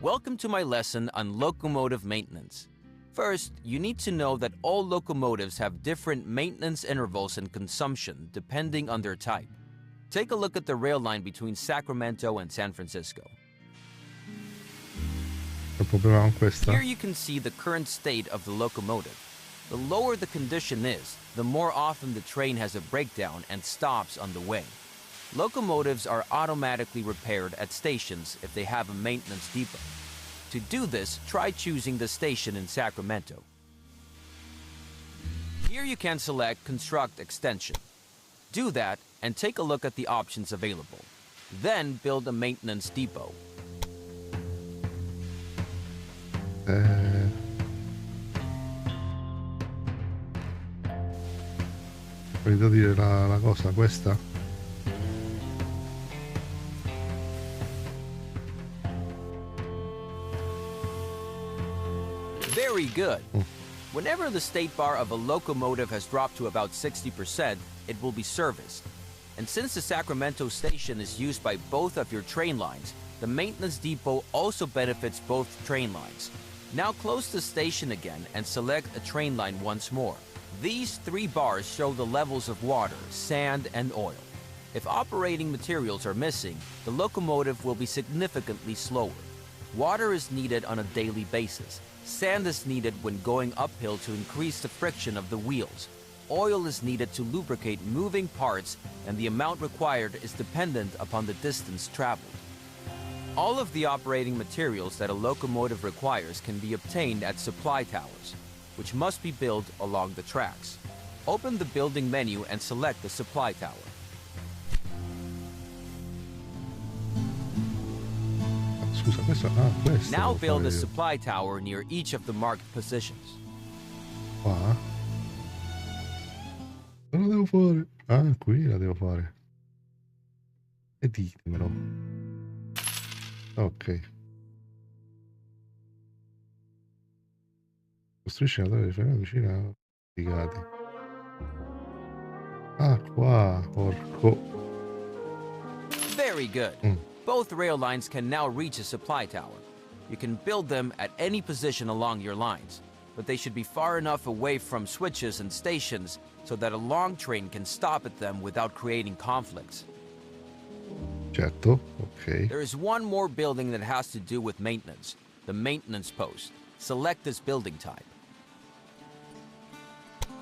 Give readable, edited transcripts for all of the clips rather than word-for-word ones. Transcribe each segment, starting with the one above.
Welcome to my lesson on locomotive maintenance. First, you need to know that all locomotives have different maintenance intervals and consumption depending on their type. Take a look at the rail line between Sacramento and San Francisco. Here you can see the current state of the locomotive. The lower the condition is, the more often the train has a breakdown and stops on the way. Locomotives are automatically repaired at stations if they have a maintenance depot. To do this, try choosing the station in Sacramento. Here you can select Construct Extension. Do that and take a look at the options available. Then build a maintenance depot. Voglio dire la cosa questa. Very good. Whenever the state bar of a locomotive has dropped to about 60%, it will be serviced. And since the Sacramento station is used by both of your train lines, the maintenance depot also benefits both train lines. Now close the station again and select a train line once more. These three bars show the levels of water, sand, and oil. If operating materials are missing, the locomotive will be significantly slower. Water is needed on a daily basis. Sand is needed when going uphill to increase the friction of the wheels. Oil is needed to lubricate moving parts, and the amount required is dependent upon the distance traveled. All of the operating materials that a locomotive requires can be obtained at supply towers, which must be built along the tracks. Open the building menu and select the supply tower. Now build a supply tower near each of the marked positions. Qua? Non la devo fare. Ah, qui la devo fare. E ditemelo. Ok. Costruisci una torre di freno vicino a piegati. Ah, qua, porco. Very good. Both rail lines can now reach a supply tower. You can build them at any position along your lines, but they should be far enough away from switches and stations so that a long train can stop at them without creating conflicts. Certo, ok. There is one more building that has to do with maintenance, the maintenance post. Select this building type.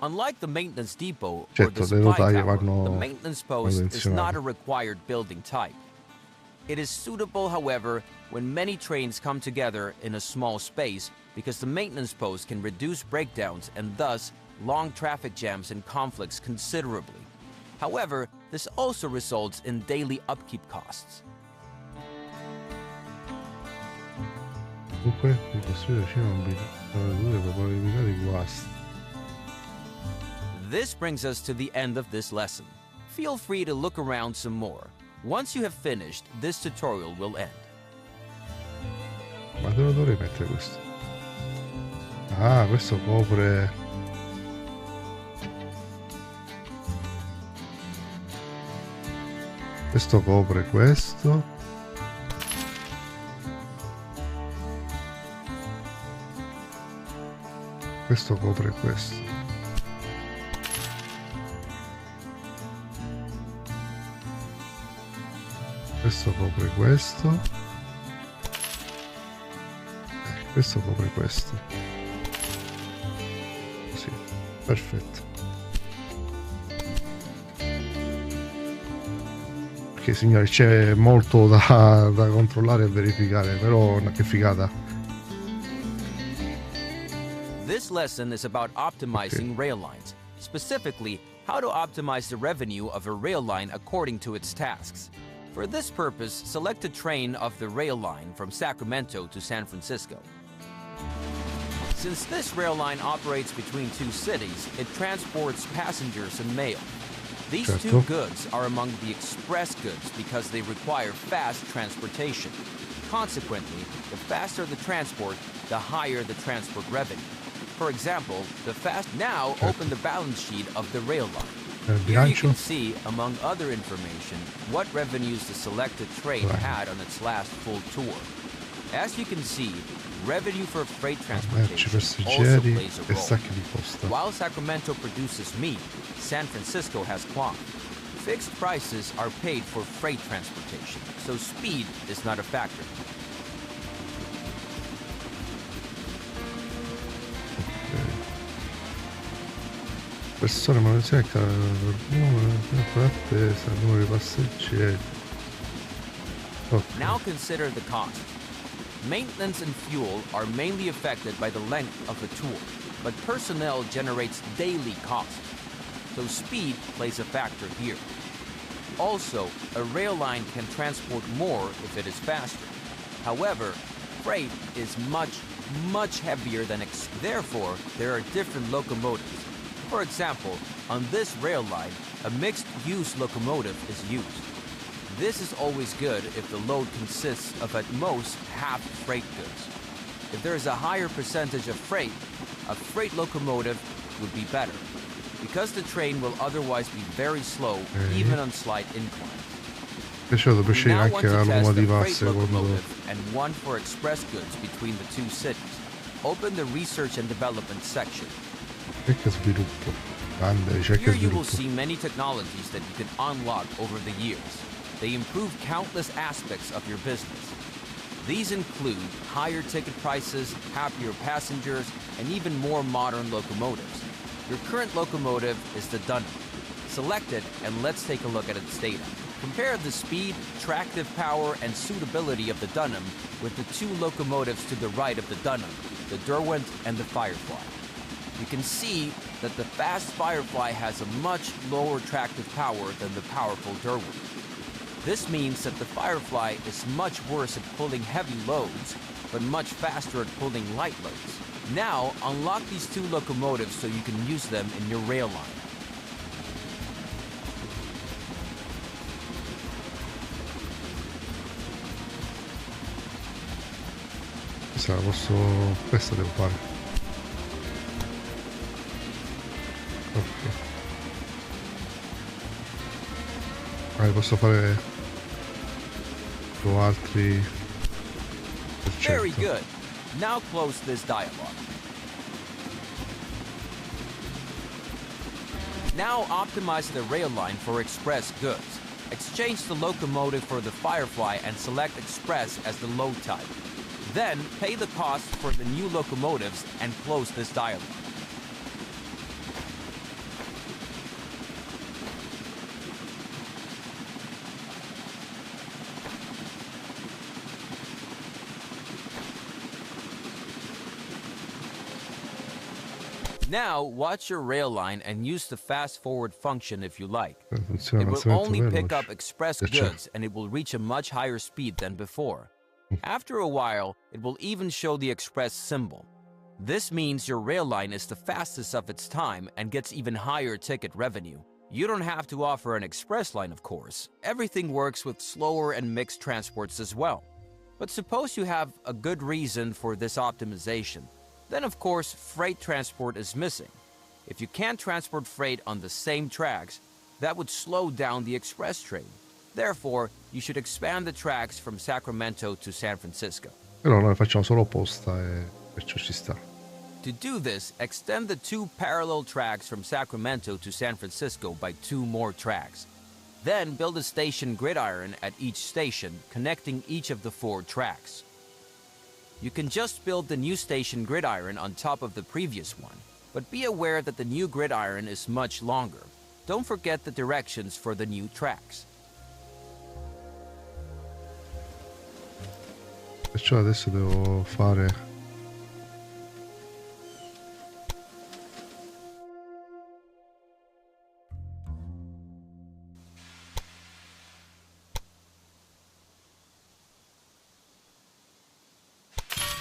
Unlike the maintenance depot or the supply tower, the maintenance post is not a required building type. It is suitable, however, when many trains come together in a small space because the maintenance post can reduce breakdowns and thus long traffic jams and conflicts considerably. However, this also results in daily upkeep costs. Comunque, ricostruire vicino a due probabilità di guasti. This brings us to the end of this lesson. Feel free to look around some more. Once you have finished, this tutorial will end. Ma dove dovrei mettere questo? Ah, questo copre... Questo copre questo. Questo copre questo. Questo copre questo. Questo copre questo. Così, perfetto. Ok signori, c'è molto da controllare e verificare, però che figata. This lesson is about optimizing rail lines, specifically how to optimize the revenue of a rail line according to its tasks. For this purpose, select a train of the rail line from Sacramento to San Francisco. Since this rail line operates between two cities, it transports passengers and mail. These two goods are among the express goods because they require fast transportation. Consequently, the faster the transport, the higher the transport revenue. For example, now open the balance sheet of the rail line. Here you can see, among other information, what revenues the selected train had on its last full tour. As you can see, revenue for freight Merci transportation also passeggeri plays a e role. sacchi di posta. While Sacramento produces meat, San Francisco has cloth. Fixed prices are paid for freight transportation, so speed is not a factor. Persone monoteca, attesa, numero di passeggeri. Okay. Now consider the cost. Maintenance and fuel are mainly affected by the length of the tour, but personnel generates daily costs, so speed plays a factor here. Also, a rail line can transport more if it is faster. However, freight is much heavier than therefore, there are different locomotives. For example, on this rail line, a mixed-use locomotive is used. This is always good if the load consists of at most half freight goods. If there is a higher percentage of freight, a freight locomotive would be better, because the train will otherwise be very slow, even on slight inclines. We now want to test the freight locomotive and one for express goods between the two cities. Open the research and development section. Ricerca e sviluppo. Grande, ricerca e Here you will sviluppo. see many technologies that you can unlock over the years. They improve countless aspects of your business. These include higher ticket prices, happier passengers, and even more modern locomotives. Your current locomotive is the Dunham. Select it and let's take a look at its data. Compare the speed, tractive power, and suitability of the Dunham with the two locomotives to the right of the Dunham, the Derwent and the Firefly. You can see that the fast Firefly has a much lower tractive power than the powerful Derwent. This means that the Firefly is much worse at pulling heavy loads, but much faster at pulling light loads. Now, unlock these two locomotives so you can use them in your rail line. Questa devo fare. Ok. Posso fare altri. Very good. Now close this dialog. Now optimize the rail line for express goods. Exchange the locomotive for the Firefly and select Express as the load type. Then pay the cost for the new locomotives and close this dialog. Now, watch your rail line and use the fast-forward function if you like. It will only pick up express goods and it will reach a much higher speed than before. After a while, it will even show the express symbol. This means your rail line is the fastest of its time and gets even higher ticket revenue. You don't have to offer an express line, of course. Everything works with slower and mixed transports as well. But suppose you have a good reason for this optimization. Then, of course, freight transport is missing. If you can't transport freight on the same tracks, that would slow down the express train. Therefore, you should expand the tracks from Sacramento to San Francisco. Però noi facciamo solo posta e perciò ci sta. To do this, extend the two parallel tracks from Sacramento to San Francisco by 2 more tracks. Then build a station gridiron at each station, connecting each of the 4 tracks. You can just build the new station gridiron on top of the previous one, but be aware that the new gridiron is much longer. Don't forget the directions for the new tracks. Perciò adesso devo fare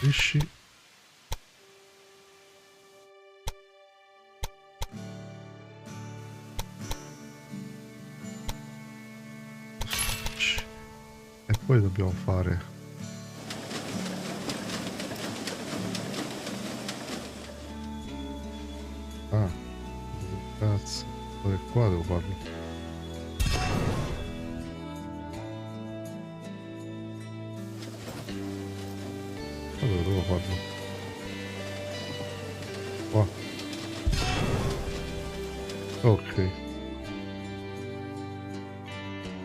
pesci. E poi dobbiamo fare cazzo, dove qua devo farlo? Allora devo farlo qua. Ok,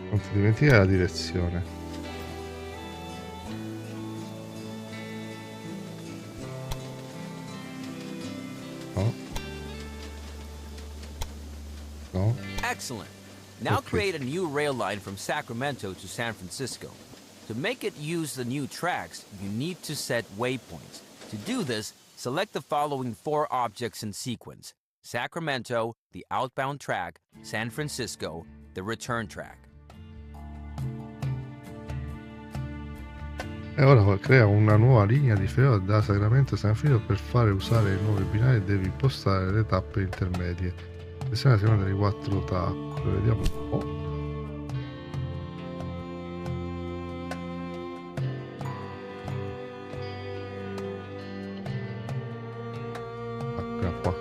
non ti dimenticare la direzione. No. No. Excellent. Now Okay. create a new rail line from Sacramento to San Francisco. To make it use the new tracks, you need to set waypoints. To do this, select the following 4 objects in sequence: Sacramento, the outbound track, San Francisco, the return track. E ora crea una nuova linea di ferro da Sacramento a San Francisco. Per fare usare i nuovi binari devi impostare le tappe intermedie. Questa è la seconda delle 4 tappe. Vediamo un po'. Qua.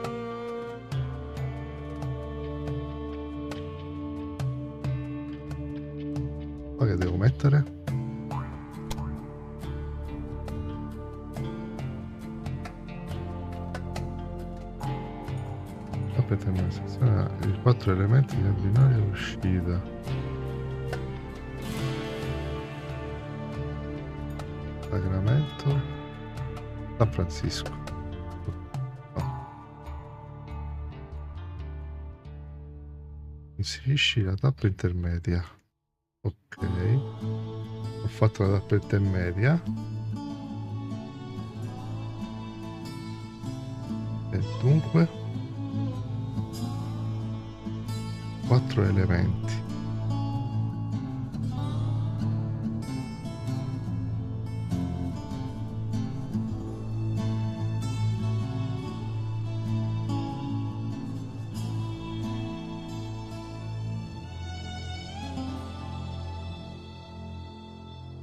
Qua che devo mettere? Aspetta, i 4 elementi del binario uscita. Sacramento, San Francisco. Inserisci la tappa intermedia. Ok, ho fatto la tappa intermedia e dunque 4 elementi.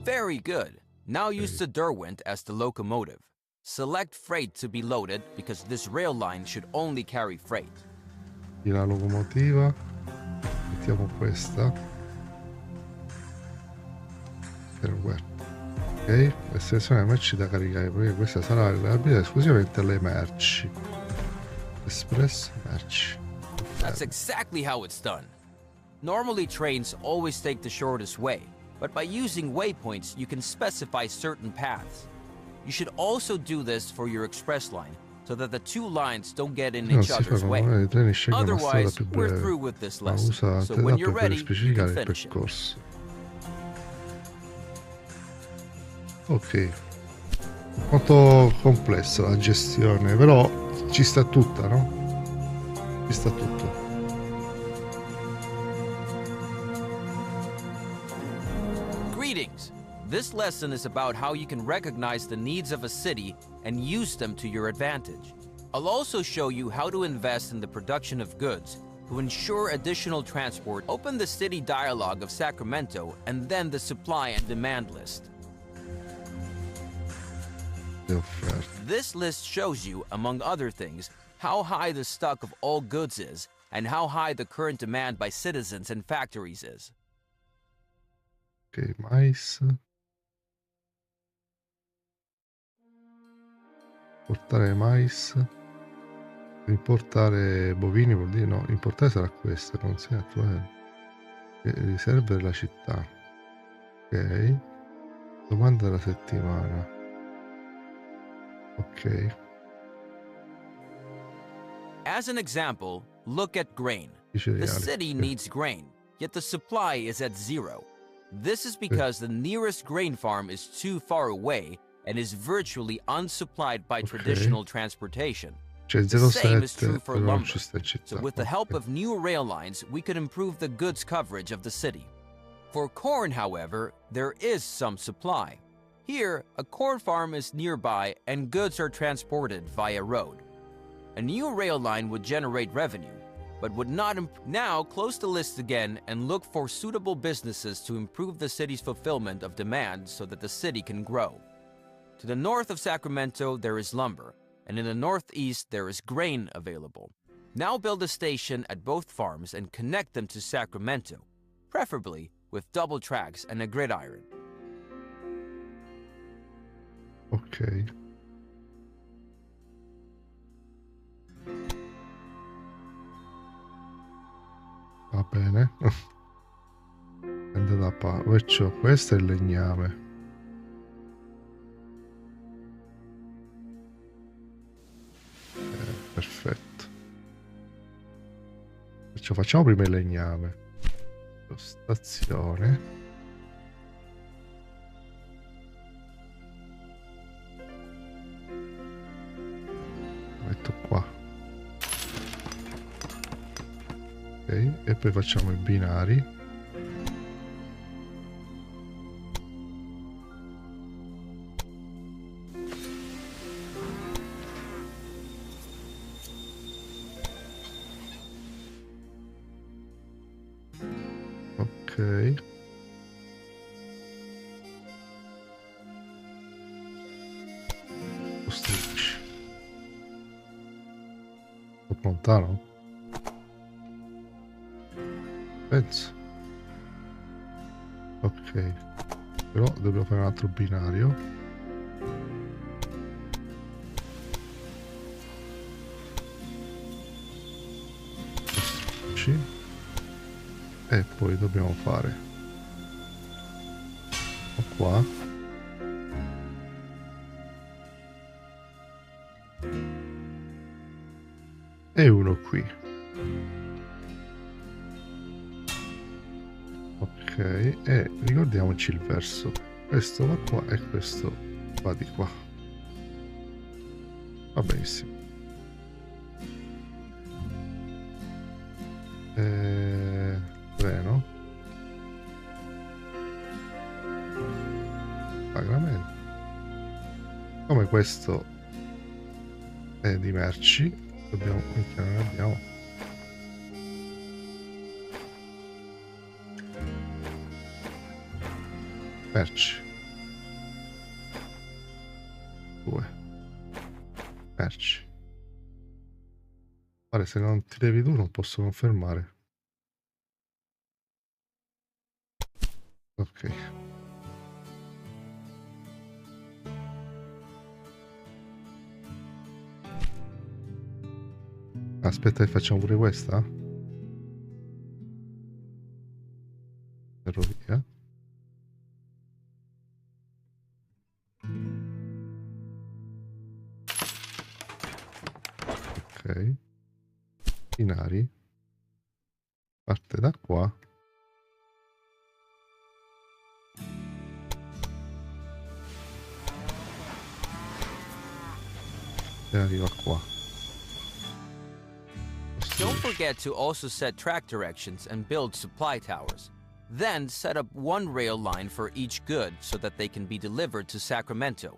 Very good. Now use the Derwent as the locomotive. Select freight to be loaded because this rail line should only carry freight. La locomotiva, mettiamo questa. Ok, e selezione merci da caricare, perché questa sarà l'abile esclusivamente alle merci. Espresso, merci. That's exactly how it's done. Normally trains always take the shortest way, but by using waypoints you can specify certain paths. You should also do this for your express line, so that the 2 lines don't get in each other's way. Otherwise, we're through with this lesson. So when you're ready, you can finish it. Ok, molto complessa la gestione, però ci sta tutta, no? Ci sta tutto. Greetings! This lesson is about how you can recognize the needs of a city and use them to your advantage. I'll also show you how to invest in the production of goods to ensure additional transport. Open the city dialogue of Sacramento and then the supply and demand list. This list shows you, among other things, how high the stock of all goods is and how high the current demand by citizens and factories is. Ok, mais. Importare mais. Importare bovini vuol dire no, importare sarà questa, consegna attuale. Riserve della città. Ok. Domanda della settimana. Ok. As an example, look at grain. The city needs grain, yet the supply is at 0. This is because the nearest grain farm is too far away and is virtually unsupplied by traditional transportation. The same is true for lumber. So with the help of new rail lines, we could improve the goods coverage of the city. For corn, however, there is some supply. Here, a corn farm is nearby and goods are transported via road. A new rail line would generate revenue, but would not now close the list again and look for suitable businesses to improve the city's fulfillment of demand so that the city can grow. To the north of Sacramento, there is lumber, and in the northeast, there is grain available. Now build a station at both farms and connect them to Sacramento, preferably with double tracks and a gridiron. Ok. Va bene. È andata a perciò questo è il legname. Perfetto. Perciò facciamo prima il legname. Stazione. Lo metto qua. Ok, e poi facciamo i binari. Ok. Costruisci. Un po' lontano? Penso. Ok. Però dobbiamo fare un altro binario. Costruisci. E poi dobbiamo fare qua. E uno qui. Ok, e ricordiamoci il verso. Questo va qua e questo va di qua. Va benissimo. Treno. Pagamento. Come questo è di merci, dobbiamo, minchia, non abbiamo. Merci. 2. Merci. Pare se non ti levi tu non posso confermare. Ok. Aspetta che facciamo pure questa. Ferrovia. Ok. Binari. Parte da qua. E arriva qua. Don't forget to also set track directions and build supply towers. Then set up one rail line for each good so that they can be delivered to Sacramento.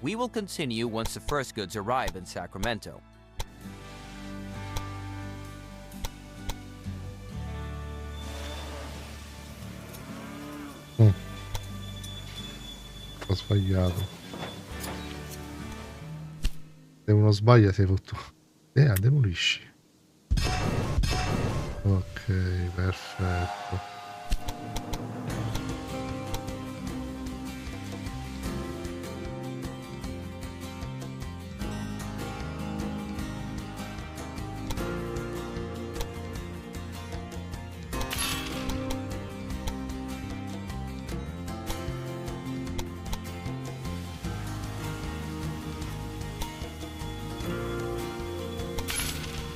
We will continue once the first goods arrive in Sacramento. Ho sbagliato. Se uno sbaglia sei fottuto. Demolisci. Ok, perfetto.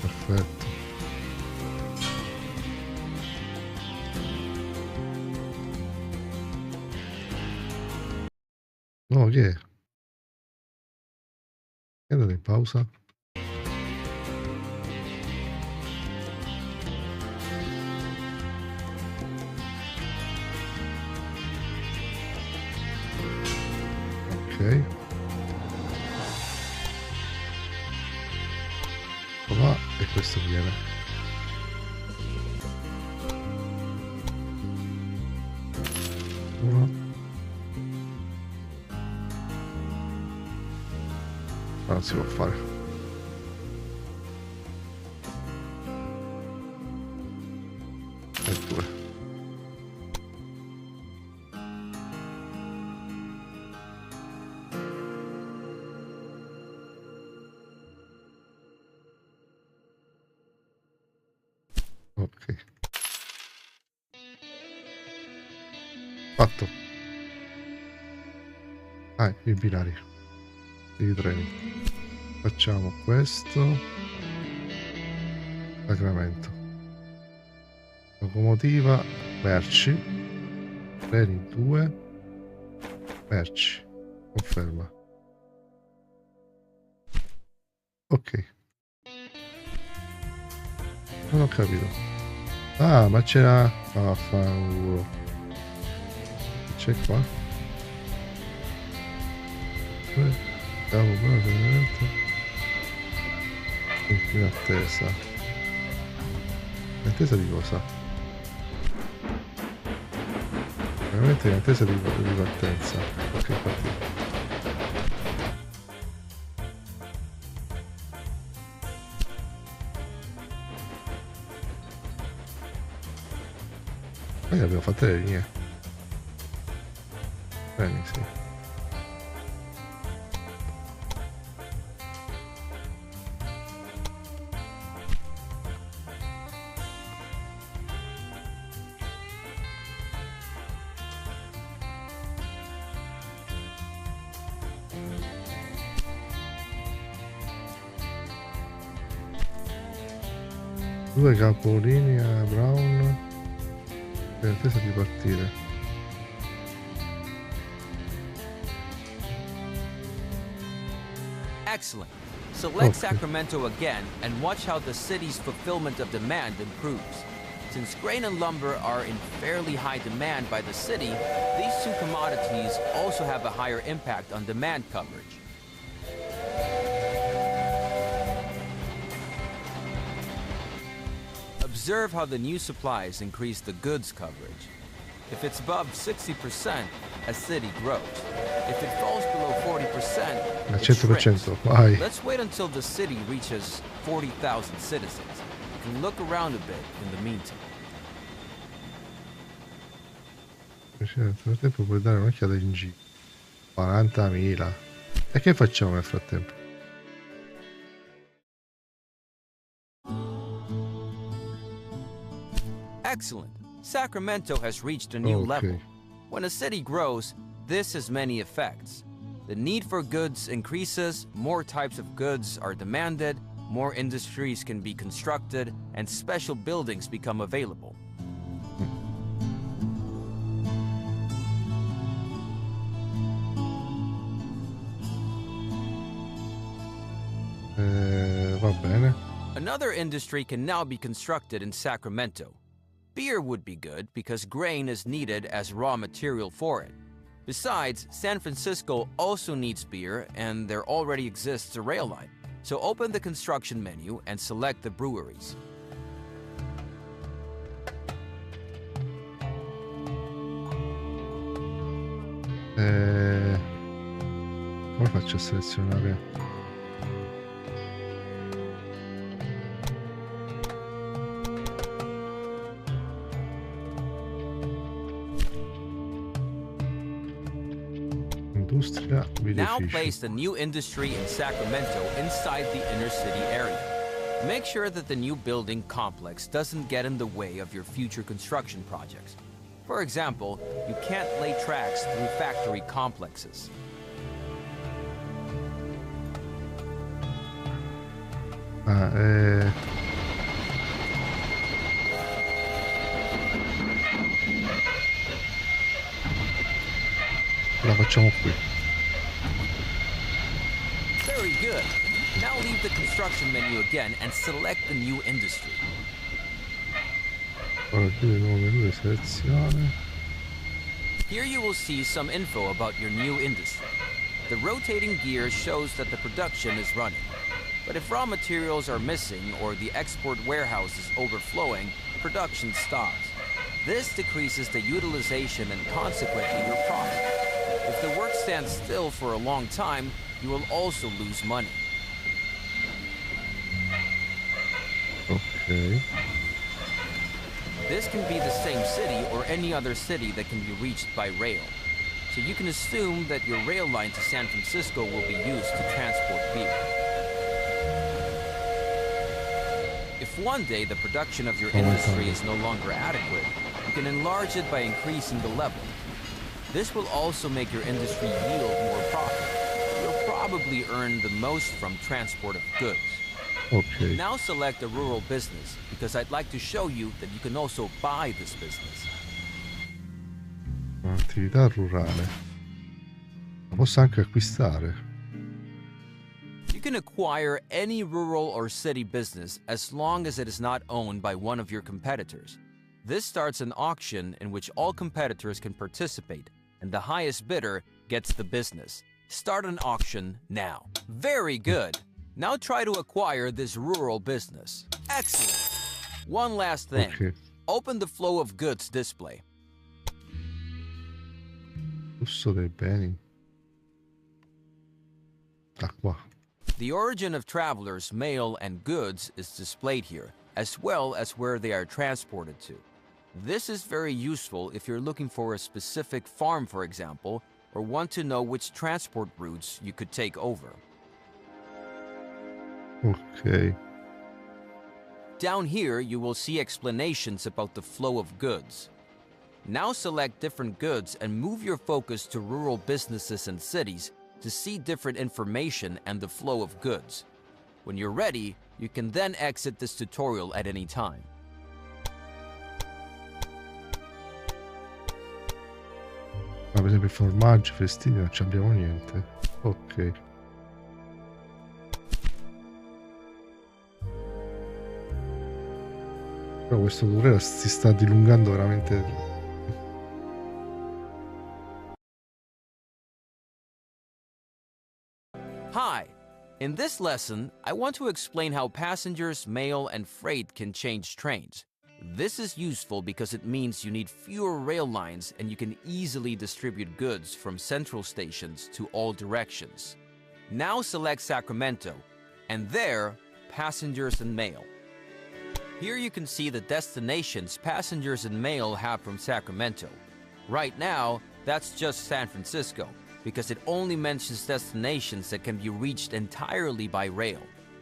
Perfetto. No, che è? È andato in pausa? Ok. Va e questo viene. Uno. Ma non si può fare. E due. Fatto. Ah, i binari. I treni. Facciamo questo. Sacramento. Locomotiva. Merci. Treni 2. Merci. Conferma. Ok. Non ho capito. Ah, ma c'era... Vaffanculo. C'è qua? Siamo in attesa. In attesa di cosa? Veramente in attesa di partenza. Ok, partito. Noi abbiamo fatto le linee. Bene, sì. Due capolinea brown. È in attesa di partire. Excellent. Select Sacramento again and watch how the city's fulfillment of demand improves. Since grain and lumber are in fairly high demand by the city, these two commodities also have a higher impact on demand coverage. Observe how the new supplies increase the goods coverage. If it's above 60%, a city grows. If it falls below 40%, it shrinks. Vai. Let's wait until the city reaches 40,000 citizens. You can look around a bit in the meantime. Nel frattempo puoi dare un'occhiata in giro. 40.000. E che facciamo nel frattempo? Excellent. Sacramento has reached a new level. When a city grows, this has many effects. The need for goods increases, more types of goods are demanded, more industries can be constructed, and special buildings become available. Va bene. Another industry can now be constructed in Sacramento. Beer would be good because grain is needed as raw material for it. Besides, San Francisco also needs beer and there already exists a rail line. So open the construction menu and select the breweries. Come faccio a selezionare? Now place the new industry in Sacramento inside the inner city area. Make sure that the new building complex doesn't get in the way of your future construction projects. For example, you can't lay tracks through factory complexes. La facciamo qui. Very good. Now leave the construction menu again and select the new industry. Ora chiudo il nuovo menu di selezione. Here you will see some info about your new industry. The rotating gear shows that the production is running. But if raw materials are missing or the export warehouse is overflowing, production stops. This decreases the utilization and consequently your profit. If the work stands still for a long time, you will also lose money. Okay. This can be the same city or any other city that can be reached by rail. So you can assume that your rail line to San Francisco will be used to transport beer. If one day the production of your industry is no longer adequate, you can enlarge it by increasing the level. This will also make your industry yield more profit. You'll probably earn the most from transport of goods. Ok. Now select a rural business, because I'd like to show you that you can also buy this business. Un'attività rurale. La posso anche acquistare. You can acquire any rural or city business as long as it is not owned by one of your competitors. This starts an auction in which all competitors can participate, and the highest bidder gets the business. Start an auction now. Very good. Now try to acquire this rural business. Excellent. One last thing. Ok. Open the flow of goods display. Flusso dei beni. Da qua. The origin of travelers, mail, and goods is displayed here, as well as where they are transported to. This is very useful if you're looking for a specific farm, for example, or want to know which transport routes you could take over. Ok. Down here, you will see explanations about the flow of goods. Now select different goods and move your focus to rural businesses and cities to see different information and the flow of goods. When you're ready, you can then exit this tutorial at any time. Ma per esempio formaggi, festini, non ci abbiamo niente. Ok. Però questo tutorial si sta dilungando veramente. Hi! In this lesson, I want to explain how passengers, mail, and freight can change trains. This is useful because it means you need fewer rail lines and you can easily distribute goods from central stations to all directions. Now select Sacramento, and there, passengers and mail. Here you can see the destinations passengers and mail have from Sacramento. Right now, that's just San Francisco, because it only mentions destinations that can be reached entirely by rail.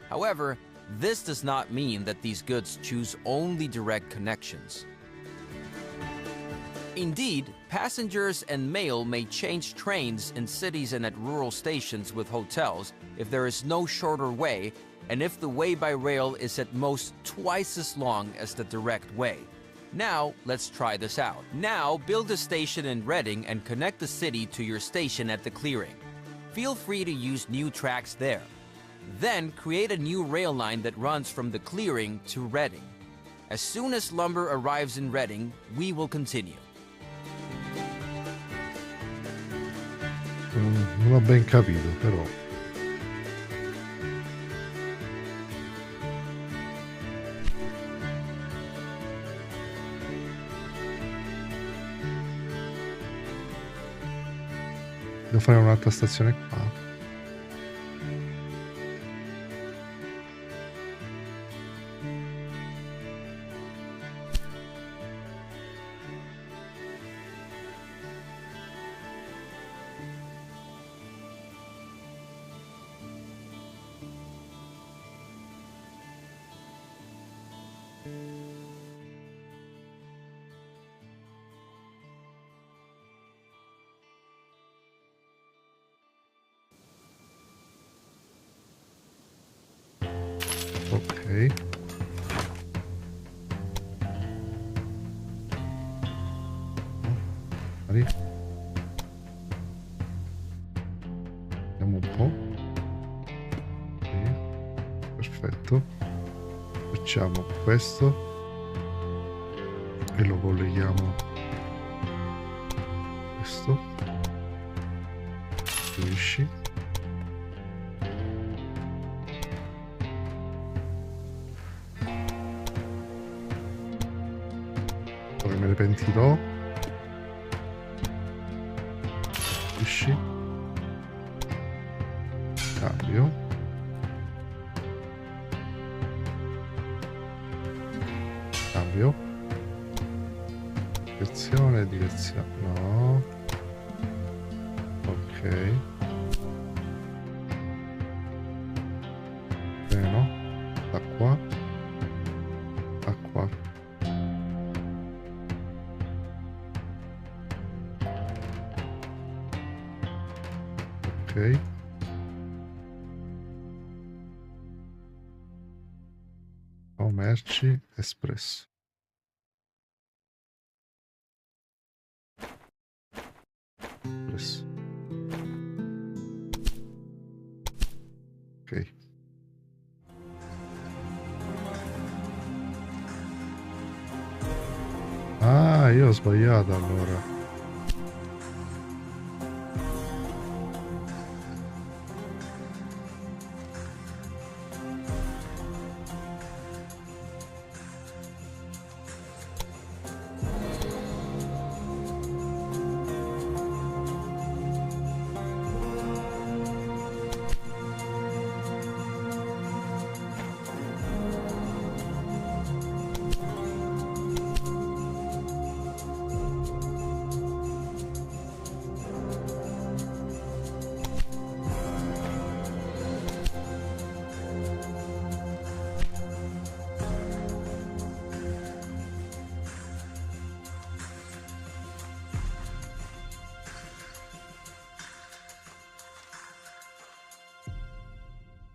However, this does not mean that these goods choose only direct connections. Indeed, passengers and mail may change trains in cities and at rural stations with hotels if there is no shorter way, and if the way by rail is at most twice as long as the direct way. Now, let's try this out. Now, build a station in Reading and connect the city to your station at the clearing. Feel free to use new tracks there. Then, create a new rail line that runs from the clearing to Reading. As soon as lumber arrives in Reading, we will continue. Non ho ben capito, però. Devo fare un'altra stazione qua. Ok. Sali. Vediamo un po'. Sì. Perfetto. Facciamo questo e lo colleghiamo a questo. Finisci. Poi me ne pentirò. Finisci. Cambio. Cambio. Direzione, no. Ok. Treno. Da qua. Da qua. merci, espresso. Ok. Ah, io ho sbagliato allora.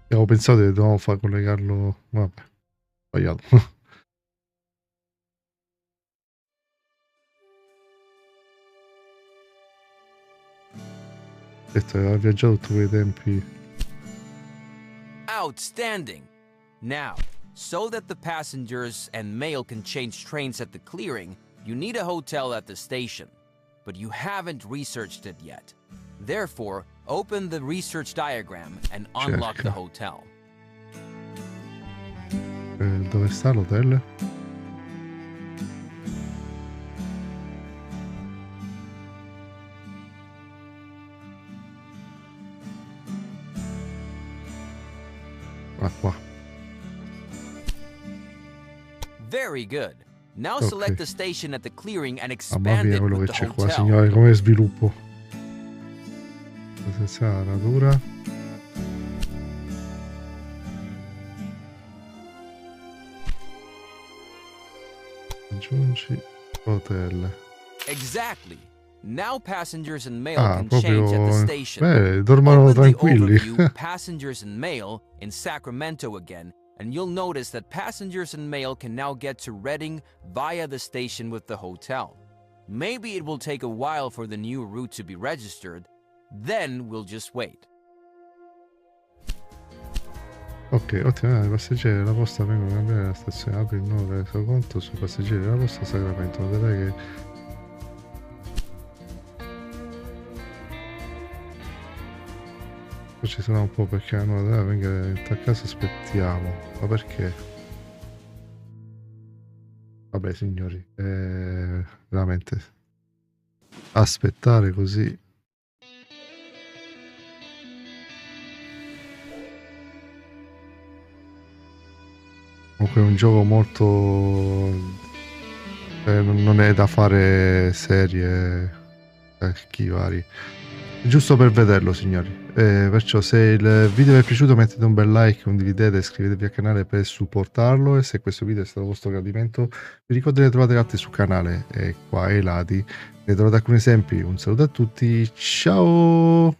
Avevo pensato che dovevamo far collegarlo. Vabbè, sbagliato. Questo aveva viaggiato tutti quei tempi. Outstanding! Now, so that the passengers and mail can change trains at the clearing, you need a hotel at the station. But you haven't researched it yet. Therefore, open the research diagram and unlock the hotel. Dove sta l'hotel? Ah, qua. Very good. Now select the station at the clearing and Mamma expand mia it quello che with the c'è qua, hotel. signori, come sviluppo. Senza natura. Aggiungi hotel. Exactly. Now passengers and mail can proprio... change at the station. dormono Open the tranquilli. overview Passengers and Mail in Sacramento again, and you'll notice that passengers and mail can now get to Reading via the station with the hotel. Maybe it will take a while for the new route to be registered, then we'll just wait. Ok, ottimo, i passeggeri della posta vengono a cambiare la stazione. Apri il nuovo resoconto sui passeggeri della posta a Sacramento. Noterai che ci sarà un po' perché no, venga a casa, aspettiamo. Ma perché? Vabbè signori, veramente aspettare così. Comunque è un gioco molto... non è da fare serie chi vari. Giusto per vederlo signori. Perciò se il video vi è piaciuto mettete un bel like, condividete, iscrivetevi al canale per supportarlo, e se questo video è stato a vostro gradimento vi ricordo che ne trovate altri sul canale, e qua ai lati ne trovate alcuni esempi. Un saluto a tutti, ciao!